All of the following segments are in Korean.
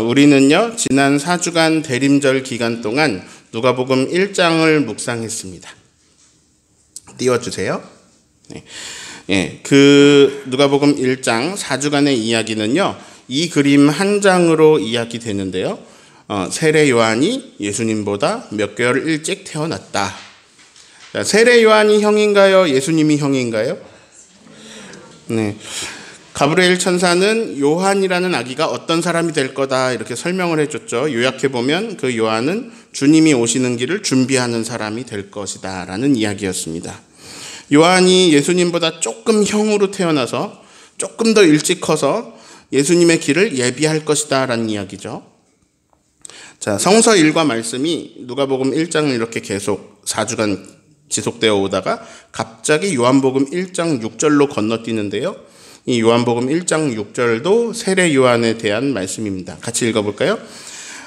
우리는요, 지난 4주간 대림절 기간 동안 누가복음 1장을 묵상했습니다. 띄워주세요. 네. 누가복음 1장 4주간의 이야기는요, 이 그림 한 장으로 이야기되는데요. 세례 요한이 예수님보다 몇 개월 일찍 태어났다. 자, 세례 요한이 형인가요? 예수님이 형인가요? 네. 가브리엘 천사는 요한이라는 아기가 어떤 사람이 될 거다 이렇게 설명을 해줬죠. 요약해보면 그 요한은 주님이 오시는 길을 준비하는 사람이 될 것이다 라는 이야기였습니다. 요한이 예수님보다 조금 형으로 태어나서 조금 더 일찍 커서 예수님의 길을 예비할 것이다 라는 이야기죠. 자, 성서 일과 말씀이 누가복음 1장을 이렇게 계속 4주간 지속되어 오다가 갑자기 요한복음 1장 6절로 건너뛰는데요. 이 요한복음 1장 6절도 세례 요한에 대한 말씀입니다. 같이 읽어볼까요?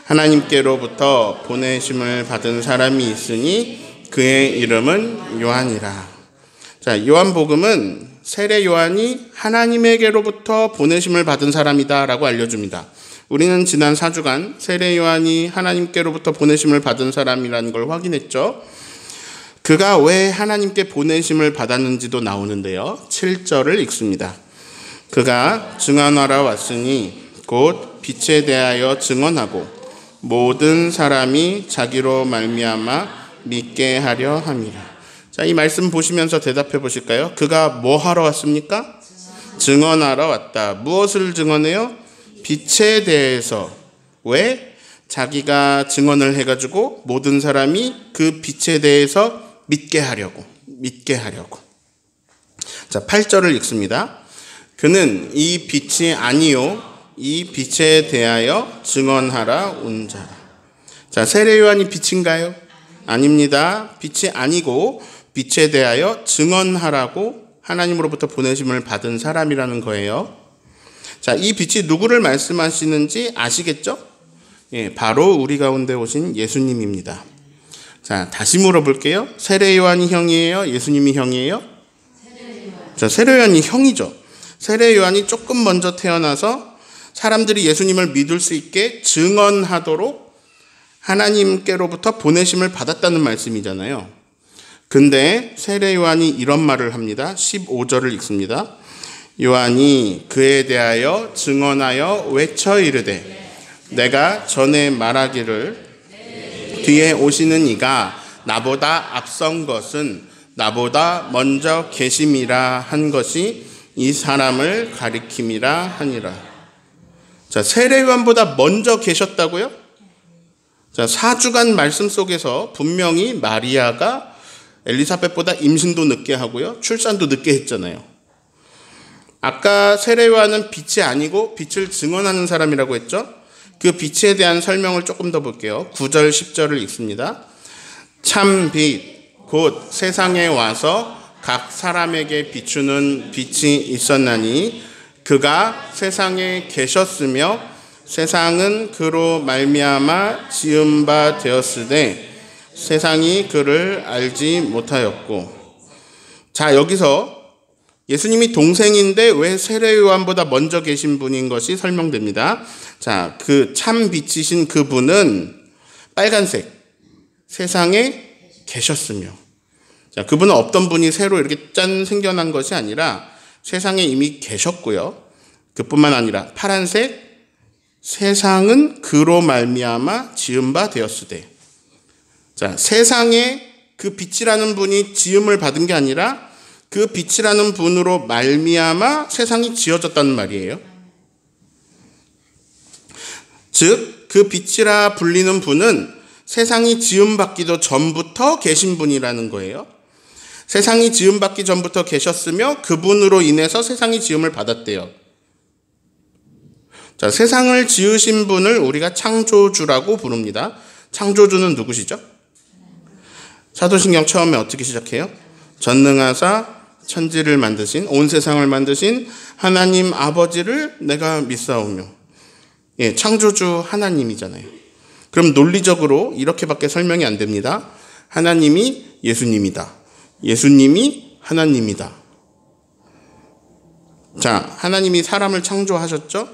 하나님께로부터 보내심을 받은 사람이 있으니 그의 이름은 요한이라. 자, 요한복음은 세례 요한이 하나님에게로부터 보내심을 받은 사람이다 라고 알려줍니다. 우리는 지난 4주간 세례 요한이 하나님께로부터 보내심을 받은 사람이라는 걸 확인했죠. 그가 왜 하나님께 보내심을 받았는지도 나오는데요. 7절을 읽습니다. 그가 증언하러 왔으니 곧 빛에 대하여 증언하고 모든 사람이 자기로 말미암아 믿게 하려 함이라. 자, 이 말씀 보시면서 대답해 보실까요? 그가 뭐 하러 왔습니까? 증언하러 왔다. 무엇을 증언해요? 빛에 대해서. 왜? 자기가 증언을 해가지고 모든 사람이 그 빛에 대해서 믿게 하려고. 자, 8절을 읽습니다. 그는 이 빛이 아니요 이 빛에 대하여 증언하라 온 자라. 자, 세례 요한이 빛인가요? 아닙니다. 빛이 아니고 빛에 대하여 증언하라고 하나님으로부터 보내심을 받은 사람이라는 거예요. 자, 이 빛이 누구를 말씀하시는지 아시겠죠? 예, 바로 우리 가운데 오신 예수님입니다. 자, 다시 물어볼게요. 세례 요한이 형이에요? 예수님이 형이에요? 자, 세례 요한이 형이죠. 세례 요한이 조금 먼저 태어나서 사람들이 예수님을 믿을 수 있게 증언하도록 하나님께로부터 보내심을 받았다는 말씀이잖아요. 근데 세례 요한이 이런 말을 합니다. 15절을 읽습니다. 요한이 그에 대하여 증언하여 외쳐 이르되 내가 전에 말하기를 뒤에 오시는 이가 나보다 앞선 것은 나보다 먼저 계심이라 한 것이 이 사람을 가리킴이라 하니라. 자, 세례 요한보다 먼저 계셨다고요? 자, 4주간 말씀 속에서 분명히 마리아가 엘리사벳보다 임신도 늦게 하고요. 출산도 늦게 했잖아요. 아까 세례 요한은 빛이 아니고 빛을 증언하는 사람이라고 했죠? 그 빛에 대한 설명을 조금 더 볼게요. 9절 10절을 읽습니다. 참 빛, 곧 세상에 와서 각 사람에게 비추는 빛이 있었나니 그가 세상에 계셨으며 세상은 그로 말미암아 지은 바 되었으되 세상이 그를 알지 못하였고. 자, 여기서 예수님이 동생인데 왜 세례 요한보다 먼저 계신 분인 것이 설명됩니다. 자, 그 참 빛이신 그분은 빨간색 세상에 계셨으며. 자, 그분은 없던 분이 새로 이렇게 짠 생겨난 것이 아니라 세상에 이미 계셨고요. 그뿐만 아니라 파란색 세상은 그로 말미암아 지은 바 되었으되. 자, 세상에 그 빛이라는 분이 지음을 받은 게 아니라 그 빛이라는 분으로 말미암아 세상이 지어졌다는 말이에요. 즉, 그 빛이라 불리는 분은 세상이 지음받기도 전부터 계신 분이라는 거예요. 세상이 지음받기 전부터 계셨으며 그분으로 인해서 세상이 지음을 받았대요. 자, 세상을 지으신 분을 우리가 창조주라고 부릅니다. 창조주는 누구시죠? 사도신경 처음에 어떻게 시작해요? 전능하사 천지를 만드신, 온 세상을 만드신 하나님 아버지를 내가 믿사오며. 예, 창조주 하나님이잖아요. 그럼 논리적으로 이렇게밖에 설명이 안 됩니다. 하나님이 예수님이다. 예수님이 하나님이다. 자, 하나님이 사람을 창조하셨죠?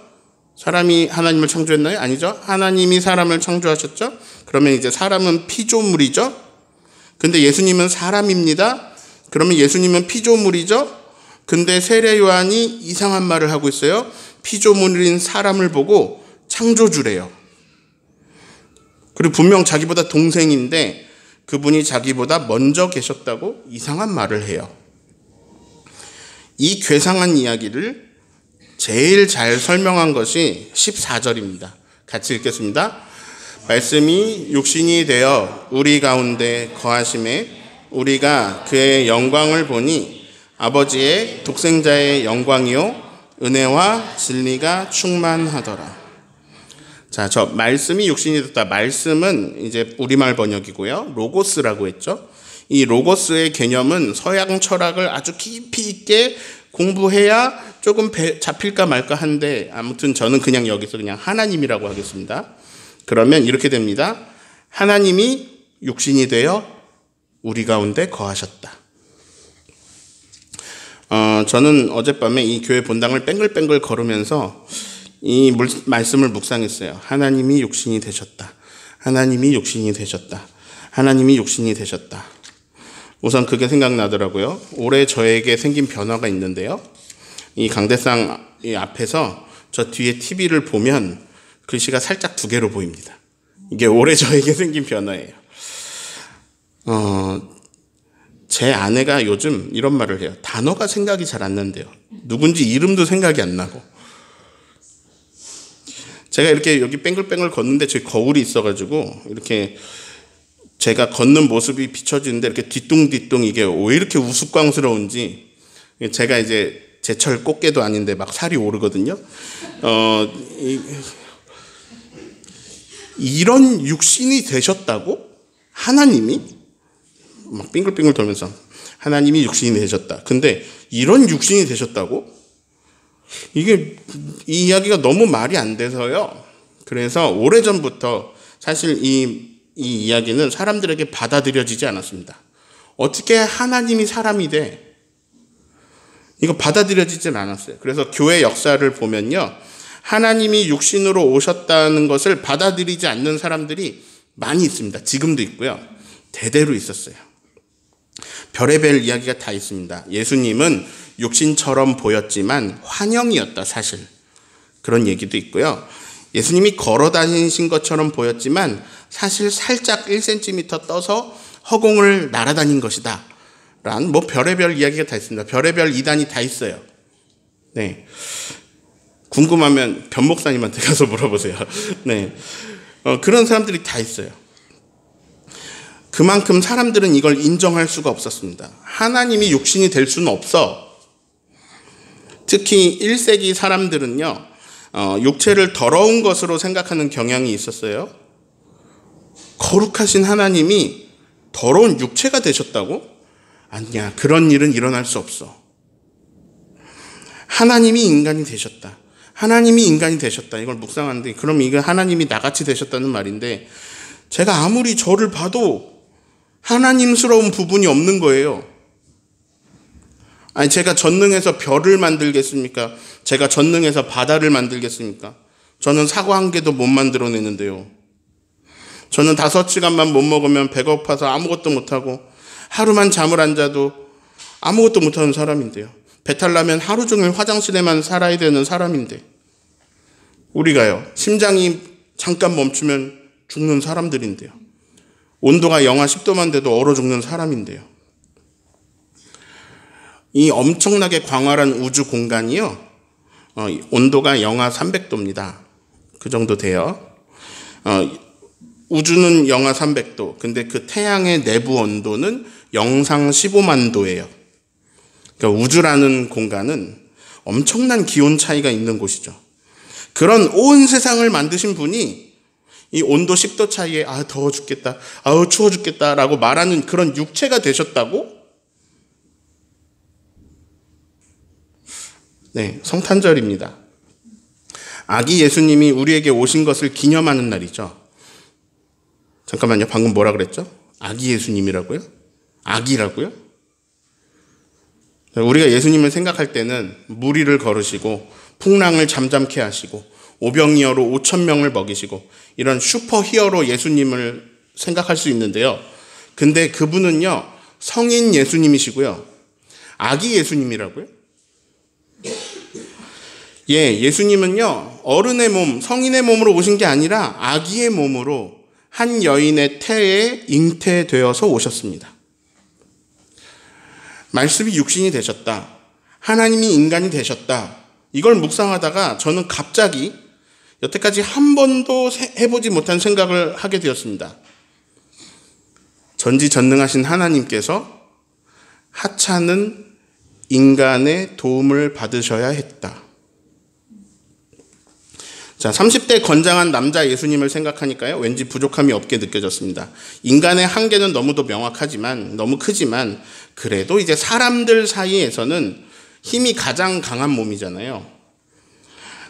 사람이 하나님을 창조했나요? 아니죠. 하나님이 사람을 창조하셨죠. 그러면 이제 사람은 피조물이죠. 근데 예수님은 사람입니다. 그러면 예수님은 피조물이죠. 근데 세례 요한이 이상한 말을 하고 있어요. 피조물인 사람을 보고 창조주래요. 그리고 분명 자기보다 동생인데 그분이 자기보다 먼저 계셨다고 이상한 말을 해요. 이 괴상한 이야기를 제일 잘 설명한 것이 14절입니다. 같이 읽겠습니다. 말씀이 육신이 되어 우리 가운데 거하심에 우리가 그의 영광을 보니 아버지의 독생자의 영광이요 은혜와 진리가 충만하더라. 자, 저 말씀이 육신이 됐다. 말씀은 이제 우리말 번역이고요. 로고스라고 했죠. 이 로고스의 개념은 서양 철학을 아주 깊이 있게 공부해야 조금 잡힐까 말까 한데 아무튼 저는 그냥 여기서 그냥 하나님이라고 하겠습니다. 그러면 이렇게 됩니다. 하나님이 육신이 되어 우리 가운데 거하셨다. 저는 어젯밤에 이 교회 본당을 뺑글뺑글 걸으면서 이 말씀을 묵상했어요. 하나님이 육신이 되셨다. 하나님이 육신이 되셨다. 하나님이 육신이 되셨다. 우선 그게 생각나더라고요. 올해 저에게 생긴 변화가 있는데요. 이 강대상 이 앞에서 저 뒤에 TV를 보면 글씨가 살짝 두 개로 보입니다. 이게 올해 저에게 생긴 변화예요. 제 아내가 요즘 이런 말을 해요. 단어가 생각이 잘 안 난대요. 누군지 이름도 생각이 안 나고. 제가 이렇게 여기 뺑글뺑글 걷는데 제 거울이 있어가지고 이렇게 제가 걷는 모습이 비춰지는데 이렇게 뒤뚱뒤뚱 이게 왜 이렇게 우스꽝스러운지 제가 이제 제철 꽃게도 아닌데 막 살이 오르거든요. 이런 육신이 되셨다고? 하나님이? 막 빙글빙글 돌면서 하나님이 육신이 되셨다. 근데 이런 육신이 되셨다고? 이게 이 이야기가 너무 말이 안 돼서요. 그래서 오래전부터 사실 이 이야기는 사람들에게 받아들여지지 않았습니다. 어떻게 하나님이 사람이 돼? 이거 받아들여지진 않았어요. 그래서 교회 역사를 보면요. 하나님이 육신으로 오셨다는 것을 받아들이지 않는 사람들이 많이 있습니다. 지금도 있고요. 대대로 있었어요. 별의별 이야기가 다 있습니다. 예수님은 육신처럼 보였지만 환영이었다, 사실. 그런 얘기도 있고요. 예수님이 걸어 다니신 것처럼 보였지만 사실 살짝 1cm 떠서 허공을 날아다닌 것이다. 라는 별의별 이야기가 다 있습니다. 별의별 이단이 다 있어요. 네. 궁금하면 변 목사님한테 가서 물어보세요. 네. 그런 사람들이 다 있어요. 그만큼 사람들은 이걸 인정할 수가 없었습니다. 하나님이 육신이 될 수는 없어. 특히 1세기 사람들은요, 육체를 더러운 것으로 생각하는 경향이 있었어요. 거룩하신 하나님이 더러운 육체가 되셨다고? 아니야, 그런 일은 일어날 수 없어. 하나님이 인간이 되셨다. 하나님이 인간이 되셨다. 이걸 묵상하는데, 그럼 이거 하나님이 나같이 되셨다는 말인데, 제가 아무리 저를 봐도 하나님스러운 부분이 없는 거예요. 아니, 제가 전능해서 별을 만들겠습니까? 제가 전능해서 바다를 만들겠습니까? 저는 사과 한 개도 못 만들어내는데요. 저는 5시간만 못 먹으면 배고파서 아무것도 못하고 하루만 잠을 안 자도 아무것도 못하는 사람인데요. 배탈 나면 하루 종일 화장실에만 살아야 되는 사람인데 우리가요. 심장이 잠깐 멈추면 죽는 사람들인데요. 온도가 영하 10도만 돼도 얼어 죽는 사람인데요. 이 엄청나게 광활한 우주 공간이요. 온도가 영하 300도입니다. 그 정도 돼요. 우주는 영하 300도. 근데 그 태양의 내부 온도는 영상 15만 도예요. 그러니까 우주라는 공간은 엄청난 기온 차이가 있는 곳이죠. 그런 온 세상을 만드신 분이 이 온도 10도 차이에 더워 죽겠다, 추워 죽겠다라고 말하는 그런 육체가 되셨다고? 네, 성탄절입니다. 아기 예수님이 우리에게 오신 것을 기념하는 날이죠. 잠깐만요, 방금 뭐라 그랬죠? 아기 예수님이라고요? 아기라고요? 우리가 예수님을 생각할 때는 무리를 걸으시고 풍랑을 잠잠케 하시고 오병이어로 5천 명을 먹이시고 이런 슈퍼 히어로 예수님을 생각할 수 있는데요. 근데 그분은요, 성인 예수님이시고요. 아기 예수님이라고요? 예, 예수님은요, 어른의 몸, 성인의 몸으로 오신 게 아니라 아기의 몸으로 한 여인의 태에 잉태되어서 오셨습니다. 말씀이 육신이 되셨다. 하나님이 인간이 되셨다. 이걸 묵상하다가 저는 갑자기 여태까지 한 번도 해보지 못한 생각을 하게 되었습니다. 전지전능하신 하나님께서 하찮은 인간의 도움을 받으셔야 했다. 자, 30대 건장한 남자 예수님을 생각하니까요, 왠지 부족함이 없게 느껴졌습니다. 인간의 한계는 너무도 명확하지만, 너무 크지만, 그래도 이제 사람들 사이에서는 힘이 가장 강한 몸이잖아요.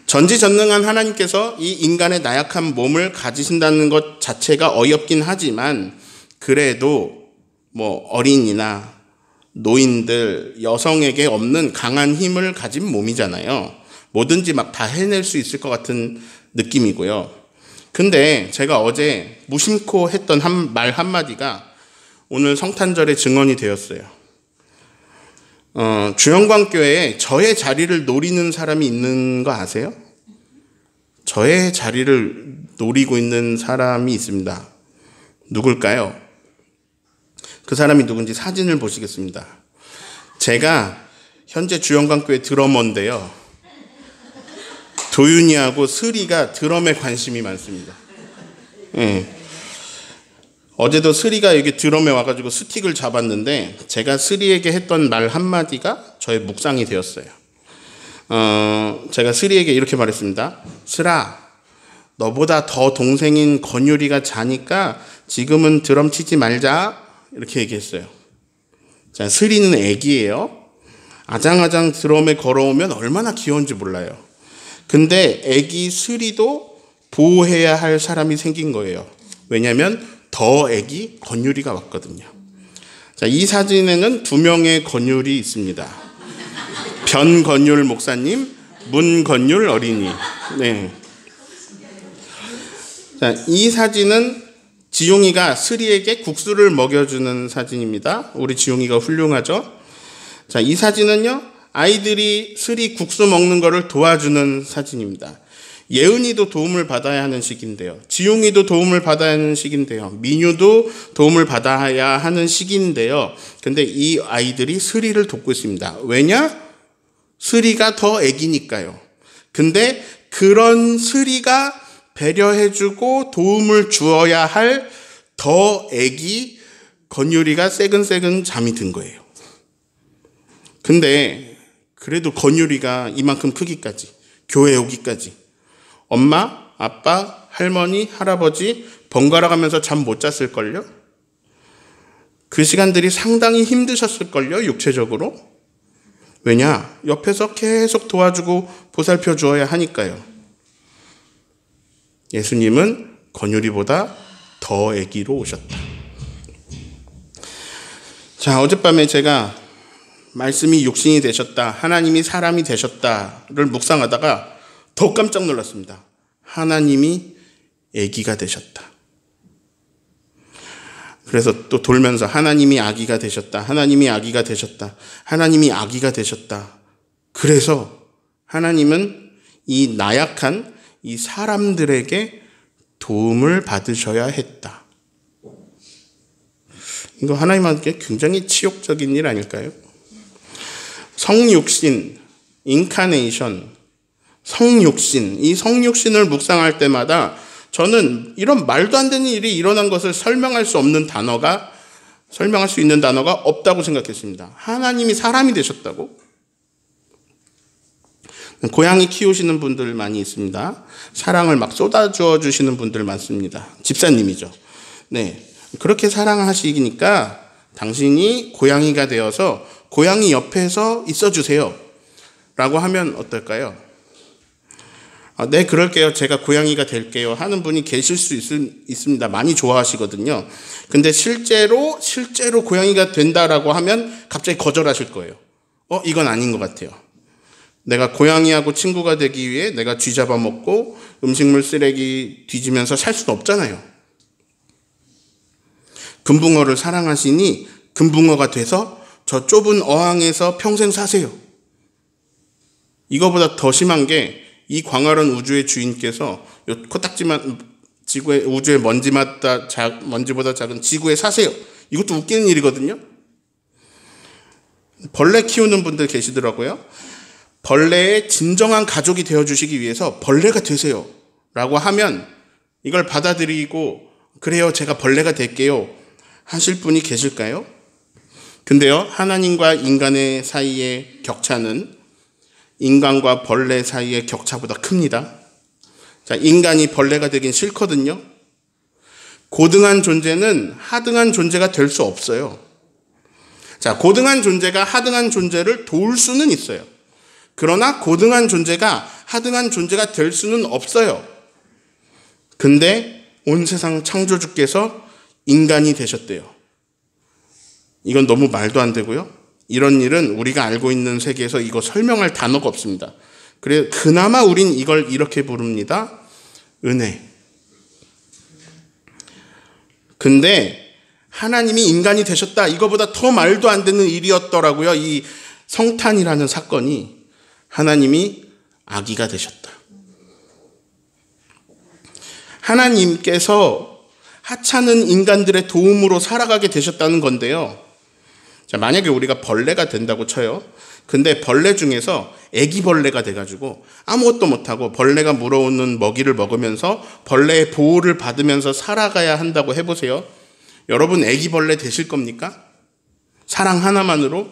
전지전능한 하나님께서 이 인간의 나약한 몸을 가지신다는 것 자체가 어이없긴 하지만, 그래도 어린이나 노인들, 여성에게 없는 강한 힘을 가진 몸이잖아요. 뭐든지 막 다 해낼 수 있을 것 같은 느낌이고요. 근데 제가 어제 무심코 했던 말 한마디가 오늘 성탄절의 증언이 되었어요. 주영광교회에 저의 자리를 노리는 사람이 있는 거 아세요? 저의 자리를 노리고 있는 사람이 있습니다. 누굴까요? 그 사람이 누군지 사진을 보시겠습니다. 제가 현재 주영광교회 드러머인데요. 도윤이하고 스리가 드럼에 관심이 많습니다. 예. 어제도 스리가 여기 드럼에 와가지고 스틱을 잡았는데 제가 스리에게 했던 말 한마디가 저의 묵상이 되었어요. 제가 스리에게 이렇게 말했습니다. 스라, 너보다 더 동생인 건율이가 자니까 지금은 드럼 치지 말자. 이렇게 얘기했어요. 자, 스리는 애기예요. 아장아장 드럼에 걸어오면 얼마나 귀여운지 몰라요. 근데 애기 스리도 보호해야 할 사람이 생긴 거예요. 왜냐하면 더 애기 건율이가 왔거든요. 자, 이 사진에는 2명의 건율이 있습니다. 변건율 목사님, 문건율 어린이. 네. 자, 이 사진은 지용이가 스리에게 국수를 먹여주는 사진입니다. 우리 지용이가 훌륭하죠? 자, 이 사진은요, 아이들이 스리 국수 먹는 거를 도와주는 사진입니다. 예은이도 도움을 받아야 하는 시기인데요. 지용이도 도움을 받아야 하는 시기인데요. 민유도 도움을 받아야 하는 시기인데요. 근데 이 아이들이 스리를 돕고 있습니다. 왜냐? 스리가 더 애기니까요. 근데 그런 스리가 배려해주고 도움을 주어야 할 더 애기 건율이가 새근새근 잠이 든 거예요. 근데 그래도 건율이가 이만큼 크기까지, 교회 오기까지 엄마, 아빠, 할머니, 할아버지 번갈아 가면서 잠 못 잤을걸요? 그 시간들이 상당히 힘드셨을걸요, 육체적으로? 왜냐? 옆에서 계속 도와주고 보살펴 주어야 하니까요. 예수님은 건율이보다 더 아기로 오셨다. 자, 어젯밤에 제가 말씀이 육신이 되셨다, 하나님이 사람이 되셨다를 묵상하다가 더 깜짝 놀랐습니다. 하나님이 아기가 되셨다. 그래서 또 돌면서 하나님이 아기가 되셨다, 하나님이 아기가 되셨다, 하나님이 아기가 되셨다. 그래서 하나님은 이 나약한 이 사람들에게 도움을 받으셔야 했다. 이거 하나님한테 굉장히 치욕적인 일 아닐까요? 성육신, 인카네이션, 성육신, 이 성육신을 묵상할 때마다 저는 이런 말도 안 되는 일이 일어난 것을 설명할 수 있는 단어가 없다고 생각했습니다. 하나님이 사람이 되셨다고? 고양이 키우시는 분들 많이 있습니다. 사랑을 막 쏟아주어 주시는 분들 많습니다. 집사님이죠. 네, 그렇게 사랑하시니까 당신이 고양이가 되어서 고양이 옆에서 있어주세요 라고 하면 어떨까요? 네, 그럴게요. 제가 고양이가 될게요 하는 분이 계실 수 있습니다. 많이 좋아하시거든요. 근데 실제로 고양이가 된다라고 하면 갑자기 거절하실 거예요. 이건 아닌 것 같아요. 내가 고양이하고 친구가 되기 위해 내가 쥐 잡아먹고 음식물 쓰레기 뒤지면서 살 수는 없잖아요. 금붕어를 사랑하시니 금붕어가 돼서 저 좁은 어항에서 평생 사세요. 이거보다 더 심한 게 이 광활한 우주의 주인께서 요 코딱지만 지구의 우주의 먼지보다 작은 지구에 사세요. 이것도 웃기는 일이거든요. 벌레 키우는 분들 계시더라고요. 벌레의 진정한 가족이 되어주시기 위해서 벌레가 되세요 라고 하면 이걸 받아들이고 그래요, 제가 벌레가 될게요 하실 분이 계실까요? 근데요, 하나님과 인간의 사이의 격차는 인간과 벌레 사이의 격차보다 큽니다. 자, 인간이 벌레가 되긴 싫거든요. 고등한 존재는 하등한 존재가 될 수 없어요. 자, 고등한 존재가 하등한 존재를 도울 수는 있어요. 그러나 고등한 존재가 하등한 존재가 될 수는 없어요. 근데 온 세상 창조주께서 인간이 되셨대요. 이건 너무 말도 안 되고요. 이런 일은 우리가 알고 있는 세계에서 이거 설명할 단어가 없습니다. 그래, 그나마 우린 이걸 이렇게 부릅니다. 은혜. 근데 하나님이 인간이 되셨다. 이거보다 더 말도 안 되는 일이었더라고요. 이 성탄이라는 사건이. 하나님이 아기가 되셨다. 하나님께서 하찮은 인간들의 도움으로 살아가게 되셨다는 건데요. 자, 만약에 우리가 벌레가 된다고 쳐요. 근데 벌레 중에서 애기 벌레가 돼가지고 아무것도 못하고 벌레가 물어오는 먹이를 먹으면서 벌레의 보호를 받으면서 살아가야 한다고 해보세요. 여러분 애기 벌레 되실 겁니까? 사랑 하나만으로?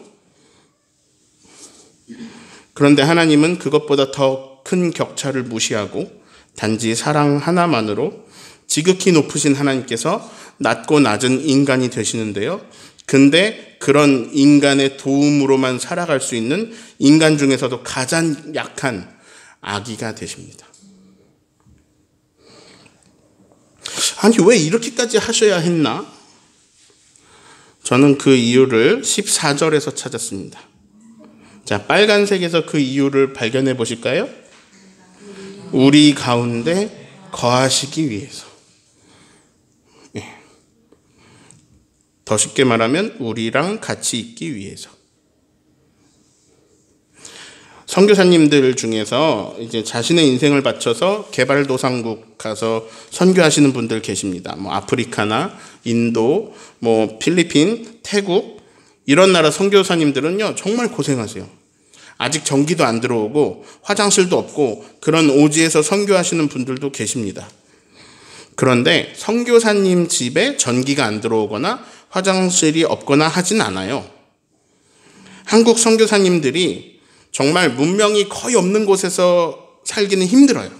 그런데 하나님은 그것보다 더 큰 격차를 무시하고 단지 사랑 하나만으로 지극히 높으신 하나님께서 낮고 낮은 인간이 되시는데요. 근데 그런 인간의 도움으로만 살아갈 수 있는 인간 중에서도 가장 약한 아기가 되십니다. 아니, 왜 이렇게까지 하셔야 했나? 저는 그 이유를 14절에서 찾았습니다. 자, 빨간색에서 그 이유를 발견해 보실까요? 우리 가운데 거하시기 위해서. 더 쉽게 말하면 우리랑 같이 있기 위해서. 선교사님들 중에서 이제 자신의 인생을 바쳐서 개발도상국 가서 선교하시는 분들 계십니다. 뭐 아프리카나 인도, 뭐 필리핀, 태국 이런 나라 선교사님들은요 정말 고생하세요. 아직 전기도 안 들어오고 화장실도 없고 그런 오지에서 선교하시는 분들도 계십니다. 그런데 선교사님 집에 전기가 안 들어오거나 화장실이 없거나 하진 않아요. 한국 선교사님들이 정말 문명이 거의 없는 곳에서 살기는 힘들어요.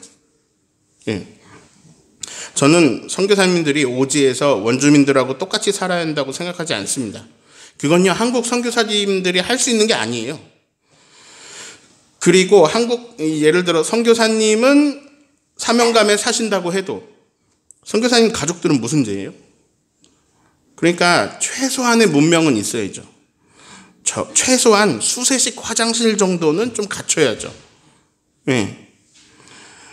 예. 저는 선교사님들이 오지에서 원주민들하고 똑같이 살아야 한다고 생각하지 않습니다. 그건요 한국 선교사님들이 할 수 있는 게 아니에요. 그리고 예를 들어 선교사님은 사명감에 사신다고 해도 선교사님 가족들은 무슨 죄예요? 그러니까 최소한의 문명은 있어야죠. 최소한 수세식 화장실 정도는 좀 갖춰야죠. 네.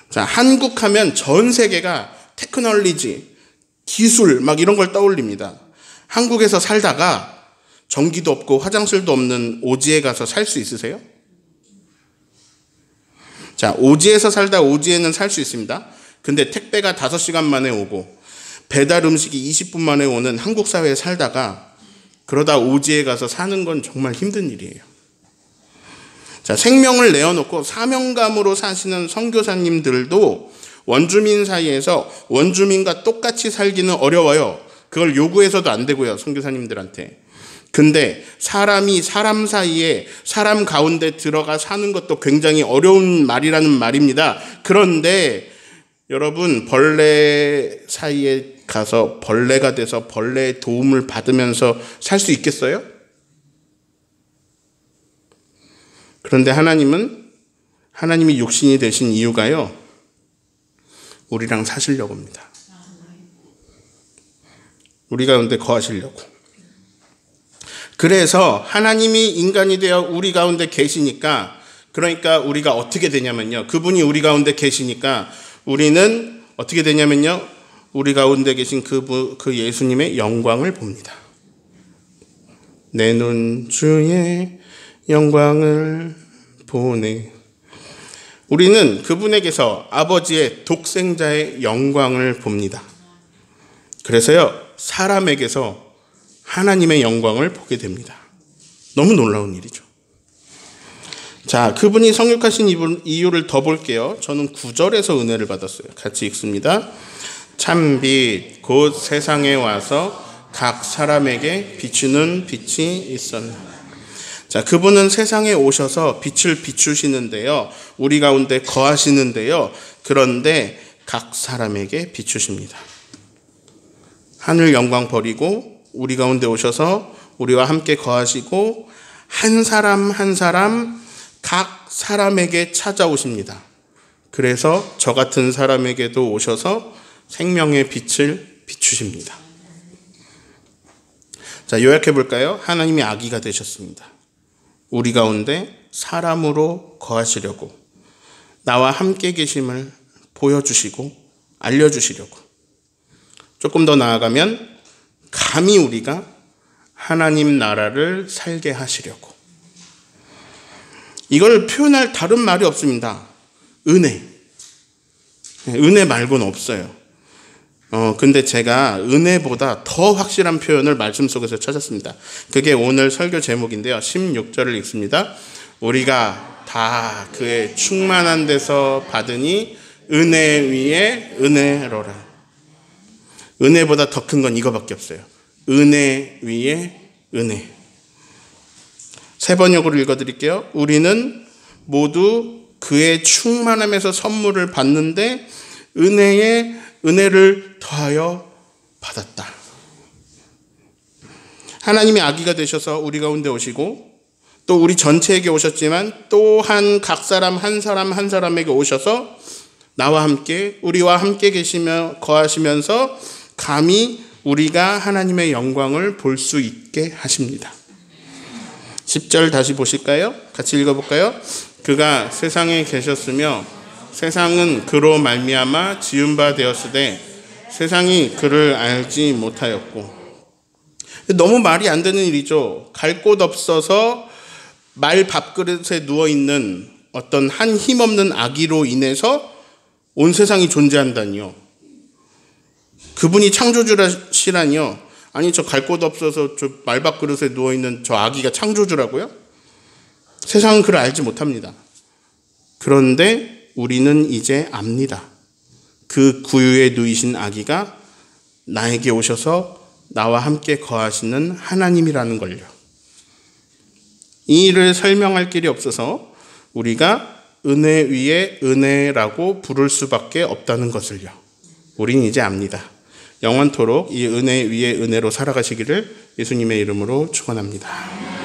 자, 한국 하면 전 세계가 테크놀로지, 기술 막 이런 걸 떠올립니다. 한국에서 살다가 전기도 없고 화장실도 없는 오지에 가서 살 수 있으세요? 자, 오지에서 살다 오지에는 살 수 있습니다. 근데 택배가 5시간 만에 오고 배달 음식이 20분 만에 오는 한국 사회에 살다가 그러다 오지에 가서 사는 건 정말 힘든 일이에요. 자, 생명을 내어놓고 사명감으로 사시는 선교사님들도 원주민 사이에서 원주민과 똑같이 살기는 어려워요. 그걸 요구해서도 안 되고요, 선교사님들한테. 근데 사람이 사람 사이에 사람 가운데 들어가 사는 것도 굉장히 어려운 말이라는 말입니다. 그런데 여러분 벌레 사이에 가서 벌레가 돼서 벌레의 도움을 받으면서 살 수 있겠어요? 그런데 하나님이 육신이 되신 이유가요 우리랑 사시려고 합니다. 우리 가운데 거하시려고. 그래서 하나님이 인간이 되어 우리 가운데 계시니까 그러니까 우리가 어떻게 되냐면요. 그분이 우리 가운데 계시니까 우리는 어떻게 되냐면요. 우리 가운데 계신 그 예수님의 영광을 봅니다. 내 눈 주의 영광을 보네. 우리는 그분에게서 아버지의 독생자의 영광을 봅니다. 그래서요, 사람에게서 하나님의 영광을 보게 됩니다. 너무 놀라운 일이죠. 자, 그분이 성육하신 이유를 더 볼게요. 저는 9절에서 은혜를 받았어요. 같이 읽습니다. 참빛 곧 세상에 와서 각 사람에게 비추는 빛이 있었나. 자, 그분은 세상에 오셔서 빛을 비추시는데요. 우리 가운데 거하시는데요. 그런데 각 사람에게 비추십니다. 하늘 영광 버리고 우리 가운데 오셔서 우리와 함께 거하시고 한 사람 한 사람 각 사람에게 찾아오십니다. 그래서 저 같은 사람에게도 오셔서 생명의 빛을 비추십니다. 자, 요약해 볼까요? 하나님이 아기가 되셨습니다. 우리 가운데 사람으로 거하시려고 나와 함께 계심을 보여주시고 알려주시려고, 조금 더 나아가면 감히 우리가 하나님 나라를 살게 하시려고. 이걸 표현할 다른 말이 없습니다. 은혜. 은혜 말고는 없어요. 근데 제가 은혜보다 더 확실한 표현을 말씀 속에서 찾았습니다. 그게 오늘 설교 제목인데요. 16절을 읽습니다. 우리가 다 그의 충만한 데서 받으니 은혜 위에 은혜로라. 은혜보다 더 큰 건 이거밖에 없어요. 은혜 위에 은혜. 세 번역으로 읽어드릴게요. 우리는 모두 그의 충만함에서 선물을 받는데 은혜에 은혜를 더하여 받았다. 하나님이 아기가 되셔서 우리 가운데 오시고 또 우리 전체에게 오셨지만 또한 각 사람 한 사람 한 사람에게 오셔서 나와 함께 우리와 함께 계시며 거하시면서 감히 우리가 하나님의 영광을 볼 수 있게 하십니다. 10절 다시 보실까요? 같이 읽어볼까요? 그가 세상에 계셨으며 세상은 그로 말미암아 지은 바 되었으되 세상이 그를 알지 못하였고. 너무 말이 안 되는 일이죠. 갈 곳 없어서 말 밥그릇에 누워있는 어떤 한 힘없는 아기로 인해서 온 세상이 존재한다니요. 그분이 창조주시라니요. 아니, 저 갈 곳 없어서 저 말밥그릇에 누워있는 저 아기가 창조주라고요? 세상은 그를 알지 못합니다. 그런데 우리는 이제 압니다. 그 구유에 누이신 아기가 나에게 오셔서 나와 함께 거하시는 하나님이라는 걸요. 이 일을 설명할 길이 없어서 우리가 은혜 위에 은혜라고 부를 수밖에 없다는 것을요. 우린 이제 압니다. 영원토록 이 은혜 위에 은혜로 살아가시기를 예수님의 이름으로 축원합니다.